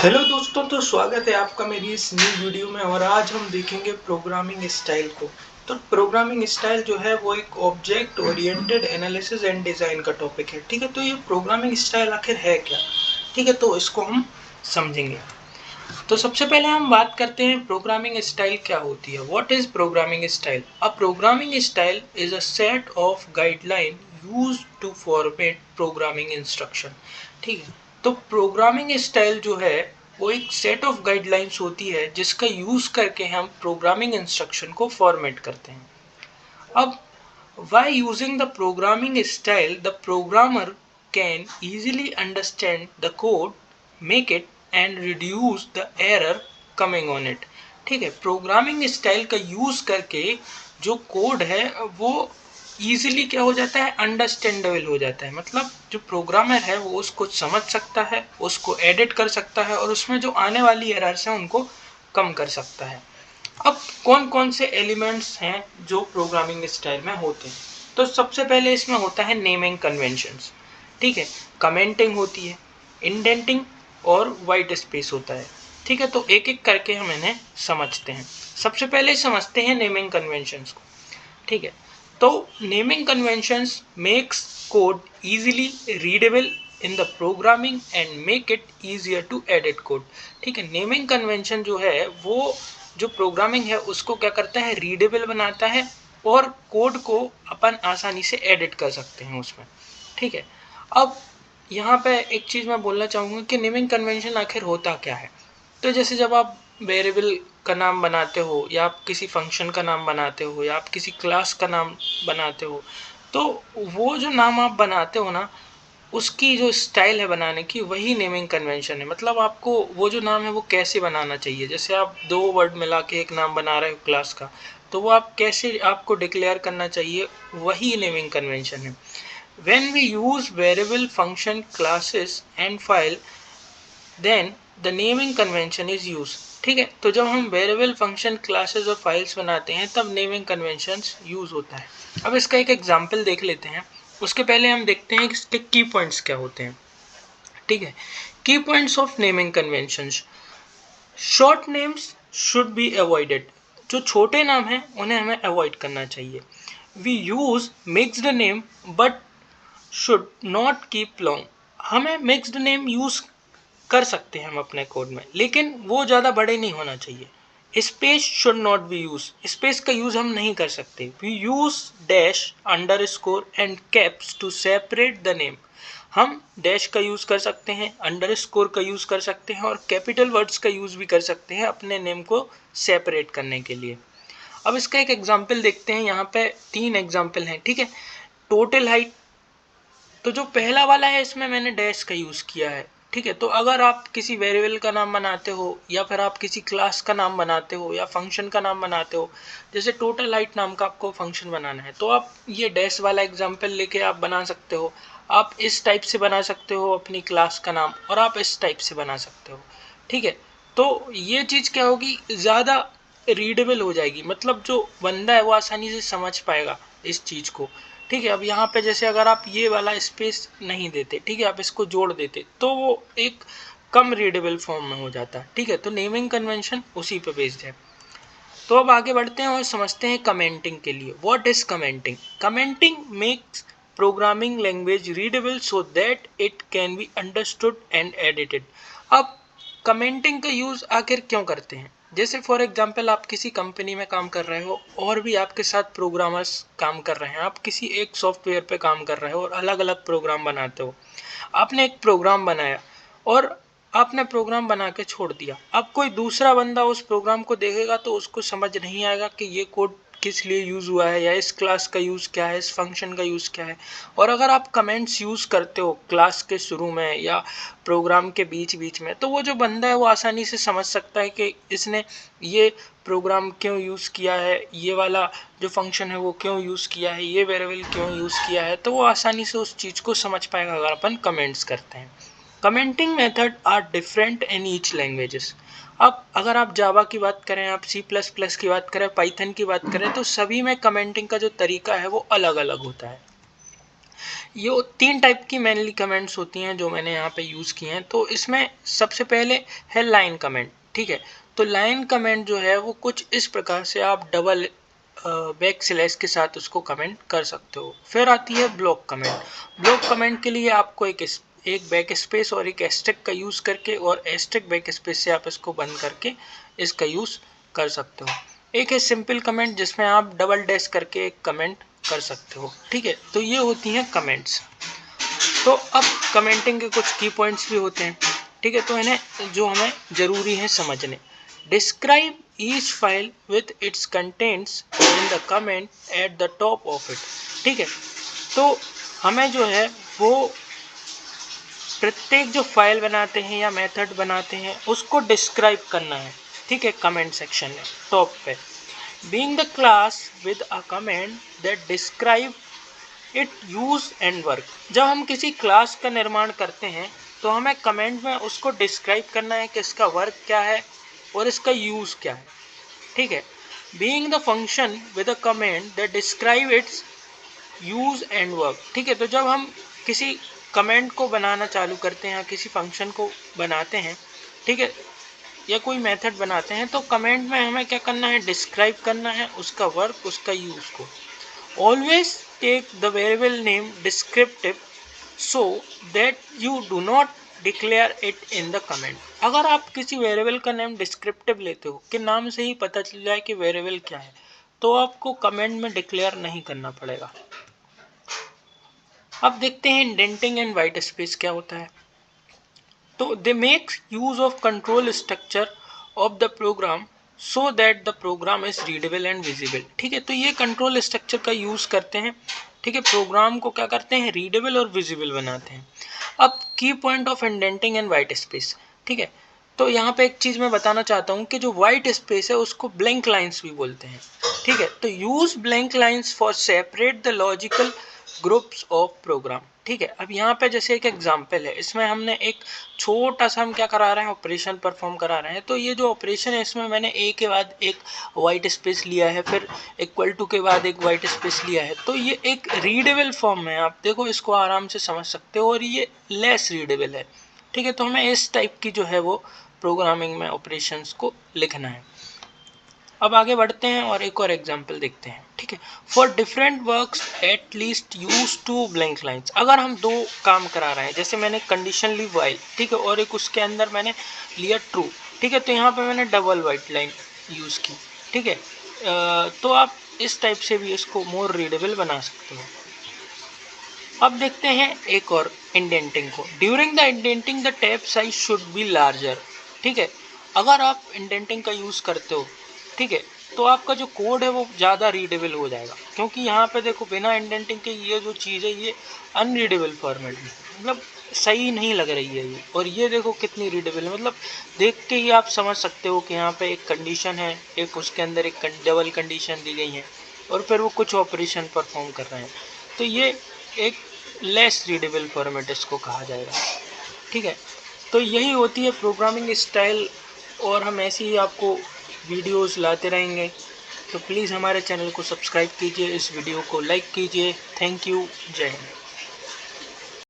Hello दोस्तों, तो स्वागत है आपका मेरी इस न्यू वीडियो में। और आज हम देखेंगे प्रोग्रामिंग स्टाइल को। तो प्रोग्रामिंग स्टाइल जो है वो एक object oriented analysis and design का टॉपिक है। ठीक है, तो ये प्रोग्रामिंग स्टाइल आखिर है क्या? ठीक है, तो इसको हम समझेंगे। तो सबसे पहले हम बात करते हैं प्रोग्रामिंग स्टाइल क्या होती है। What is programming style? A programming style is a set of guideline used to format programming instruction. ठीक है, तो प्रोग्रामिंग स्टाइल जो है वो एक सेट ऑफ गाइडलाइंस होती है जिसका यूज करके हम प्रोग्रामिंग इंस्ट्रक्शन को फॉर्मेट करते हैं। अब by using the programming style, the programmer can easily understand the code, make it and reduce the error coming on it। ठीक है, प्रोग्रामिंग स्टाइल का यूज करके जो कोड है वो इजीली क्या हो जाता है, अंडरस्टैंडेबल हो जाता है। मतलब जो प्रोग्रामर है वो उसको समझ सकता है, उसको एडिट कर सकता है और उसमें जो आने वाली एरर्स हैं उनको कम कर सकता है। अब कौन कौन से एलिमेंट्स हैं जो प्रोग्रामिंग स्टाइल में होते हैं? तो सबसे पहले इसमें होता है नेमिंग कन्वेंशंस। ठीक है, कमेंटिंग होती है, इंडेंटिंग और वाइट स्पेस होता है। ठीक है, तो एक एक करके हम इन्हें समझते हैं। सबसे पहले समझते हैं नेमिंग कन्वेंशंस को। ठीक है, तो naming conventions makes code easily readable in the programming and make it easier to edit code. ठीक है, नेमिंग कन्वेंशन जो है वो जो प्रोग्रामिंग है उसको क्या करता है, रीडेबल बनाता है और कोड को अपन आसानी से एडिट कर सकते हैं उसमें। ठीक है, अब यहाँ पे एक चीज़ मैं बोलना चाहूँगा कि नेमिंग कन्वेंशन आखिर होता क्या है। तो जैसे जब आप वेरिएबल का नाम बनाते हो या आप किसी फंक्शन का नाम बनाते हो या आप किसी क्लास का नाम बनाते हो, तो वो जो नाम आप बनाते हो ना, उसकी जो स्टाइल है बनाने की वही नेमिंग कन्वेंशन है। मतलब आपको वो जो नाम है वो कैसे बनाना चाहिए। जैसे आप दो वर्ड मिला के एक नाम बना रहे हो क्लास का, तो वो आप कैसे आपको डिक्लेयर करना चाहिए, वही नेमिंग कन्वेंशन है। When we use variable function classes and file, then the naming convention is used। ठीक है, तो जब हम वेरिएबल फंक्शन क्लासेस और फाइल्स बनाते हैं तब नेमिंग कन्वेंशंस यूज होता है। अब इसका एक एग्जांपल देख लेते हैं। उसके पहले हम देखते हैं कि इसके की पॉइंट्स क्या होते हैं। ठीक है, की points of naming conventions. Short names should be avoided. जो छोटे नाम हैं उन्हें हमें अवॉइड करना चाहिए। We use mixed name but should not keep long. हमें मिक्स्ड नेम यूज कर सकते हैं हम अपने कोड में, लेकिन वो ज़्यादा बड़े नहीं होना चाहिए। Space should not be use. Space का यूज हम नहीं कर सकते। We use dash, underscore and caps to separate the name. हम डैश का यूज कर सकते हैं, अंडर स्कोर का यूज कर सकते हैं और कैपिटल वर्ड्स का यूज भी कर सकते हैं अपने नेम को सेपरेट करने के लिए। अब इसका एक एग्जाम्पल देखते हैं। यहाँ पे 3 एग्जाम्पल हैं। ठीक है, टोटल हाइट, तो जो पहला वाला है इसमें मैंने डैश का यूज़ किया है। ठीक है, तो अगर आप किसी वेरिएबल का नाम बनाते हो या फिर आप किसी क्लास का नाम बनाते हो या फंक्शन का नाम बनाते हो, जैसे टोटल हाइट नाम का आपको फंक्शन बनाना है, तो आप ये डैश वाला एग्जांपल लेके आप बना सकते हो। आप इस टाइप से बना सकते हो अपनी क्लास का नाम और आप इस टाइप से बना सकते हो। ठीक है, तो ये चीज़ क्या होगी, ज़्यादा रीडेबल हो जाएगी। मतलब जो बंदा है वो आसानी से समझ पाएगा इस चीज़ को। ठीक है, अब यहाँ पे जैसे अगर आप ये वाला स्पेस नहीं देते, ठीक है, आप इसको जोड़ देते, तो वो एक कम रीडेबल फॉर्म में हो जाता है। ठीक है, तो नेमिंग कन्वेंशन उसी पे बेस्ड है। तो अब आगे बढ़ते हैं और समझते हैं कमेंटिंग के लिए। What is commenting? Commenting makes programming language readable so that it can be understood and edited. अब कमेंटिंग का यूज आखिर क्यों करते हैं? जैसे फॉर एग्जांपल आप किसी कंपनी में काम कर रहे हो और भी आपके साथ प्रोग्रामर्स काम कर रहे हैं। आप किसी एक सॉफ्टवेयर पे काम कर रहे हो और अलग अलग प्रोग्राम बनाते हो। आपने एक प्रोग्राम बनाया और आपने प्रोग्राम बना के छोड़ दिया। अब कोई दूसरा बंदा उस प्रोग्राम को देखेगा तो उसको समझ नहीं आएगा कि ये कोड किस लिए यूज़ हुआ है या इस क्लास का यूज़ क्या है, इस फंक्शन का यूज़ क्या है। और अगर आप कमेंट्स यूज़ करते हो क्लास के शुरू में या प्रोग्राम के बीच बीच में, तो वो जो बंदा है वो आसानी से समझ सकता है कि इसने ये प्रोग्राम क्यों यूज़ किया है, ये वाला जो फंक्शन है वो क्यों यूज़ किया है, ये वेरिएबल क्यों यूज़ किया है। तो वो आसानी से उस चीज़ को समझ पाएगा अगर अपन कमेंट्स करते हैं। Commenting method are different in each languages. अब अगर आप जावा की बात करें, आप सी प्लस प्लस की बात करें, पाइथन की बात करें, तो सभी में कमेंटिंग का जो तरीका है वो अलग अलग होता है। ये 3 टाइप की मेनली कमेंट्स होती हैं जो मैंने यहाँ पे यूज़ किए हैं। तो इसमें सबसे पहले है लाइन कमेंट, ठीक है। तो लाइन कमेंट जो है वो कुछ इस प्रकार से आप डबल बैक स्लैश के साथ उसको कमेंट कर सकते हो। फिर आती है ब्लॉक कमेंट। ब्लॉक कमेंट के लिए आपको एक बैक स्पेस और एक एस्टेरिक का यूज़ करके और एस्टेरिक बैक स्पेस से आप इसको बंद करके इसका यूज़ कर सकते हो। एक है सिंपल कमेंट जिसमें आप डबल डैश करके एक कमेंट कर सकते हो, ठीक है। तो ये होती हैं कमेंट्स। तो अब कमेंटिंग के कुछ की पॉइंट्स भी होते हैं, ठीक है। तो इन्हें जो हमें ज़रूरी है समझने। Describe each file with its contents in the comment at the top of it, ठीक है। तो हमें जो है वो प्रत्येक जो फाइल बनाते हैं या मेथड बनाते हैं उसको डिस्क्राइब करना है, ठीक है, कमेंट सेक्शन में टॉप पे। Being the class with a comment that describe it use and work. जब हम किसी क्लास का निर्माण करते हैं तो हमें कमेंट में उसको डिस्क्राइब करना है कि इसका वर्क क्या है और इसका यूज़ क्या है, ठीक है। Being the function with a comment that describe it's use and work, ठीक है। तो जब हम किसी कमेंट को बनाना चालू करते हैं या किसी फंक्शन को बनाते हैं, ठीक है, या कोई मेथड बनाते हैं, तो कमेंट में हमें क्या करना है, डिस्क्राइब करना है उसका वर्क, उसका यूज़ को। Always take the variable name descriptive so that you do not declare it in the comment। अगर आप किसी वेरिएबल का नेम डिस्क्रिप्टिव लेते हो कि नाम से ही पता चल जाए कि वेरिएबल क्या है, तो आपको कमेंट में डिक्लेयर नहीं करना पड़ेगा। अब देखते हैं इंडेंटिंग एंड वाइट स्पेस क्या होता है। तो they make use of control structure of the program so that the program is readable and visible, ठीक है। तो ये कंट्रोल स्ट्रक्चर का यूज़ करते हैं, ठीक है, प्रोग्राम को क्या करते हैं, रीडेबल और विजिबल बनाते हैं। अब की point of indenting and white space, ठीक है। तो यहाँ पे एक चीज़ मैं बताना चाहता हूँ कि जो वाइट स्पेस है उसको ब्लैंक लाइन्स भी बोलते हैं, ठीक है। तो use blank lines for separate the logical groups of program, ठीक है। अब यहाँ पे जैसे एक एग्जांपल है, इसमें हमने एक छोटा सा हम क्या करा रहे हैं, ऑपरेशन परफॉर्म करा रहे हैं। तो ये जो ऑपरेशन है इसमें मैंने ए के बाद एक वाइट स्पेस लिया है, फिर इक्वल टू के बाद एक वाइट स्पेस लिया है। तो ये एक रीडेबल फॉर्म है, आप देखो इसको आराम से समझ सकते हो, और ये लेस रीडेबल है, ठीक है। तो हमें इस टाइप की जो है वो प्रोग्रामिंग में ऑपरेशंस को लिखना है। अब आगे बढ़ते हैं और एक और एग्जांपल देखते हैं, ठीक है। For different works at least use two blank lines. अगर हम दो काम करा रहे हैं, जैसे मैंने कंडीशन ली वाइल, ठीक है, और एक उसके अंदर मैंने लिया ट्रू, ठीक है, तो यहाँ पे मैंने डबल वाइट लाइन यूज़ की, ठीक है। तो आप इस टाइप से भी इसको मोर रीडेबल बना सकते हो। अब देखते हैं एक और इंडेंटिंग को। During the indenting the tab size should be larger, ठीक है। अगर आप इंडेंटिंग का यूज़ करते हो, ठीक है, तो आपका जो कोड है वो ज़्यादा रीडेबल हो जाएगा, क्योंकि यहाँ पे देखो बिना इंडेंटिंग के ये जो चीज़ है ये अनरीडेबल फॉर्मेट में, मतलब सही नहीं लग रही है ये। और ये देखो कितनी रीडेबल है, मतलब देख के ही आप समझ सकते हो कि यहाँ पे एक कंडीशन है, एक उसके अंदर एक डबल कंडीशन दी गई है, और फिर वो कुछ ऑपरेशन परफॉर्म कर रहे हैं। तो ये एक लेस रीडेबल फॉर्मेट इसको कहा जाएगा, ठीक है। तो यही होती है प्रोग्रामिंग स्टाइल, और हम ऐसे ही आपको वीडियोस लाते रहेंगे। तो प्लीज़ हमारे चैनल को सब्सक्राइब कीजिए, इस वीडियो को लाइक कीजिए। थैंक यू, जय हिंद।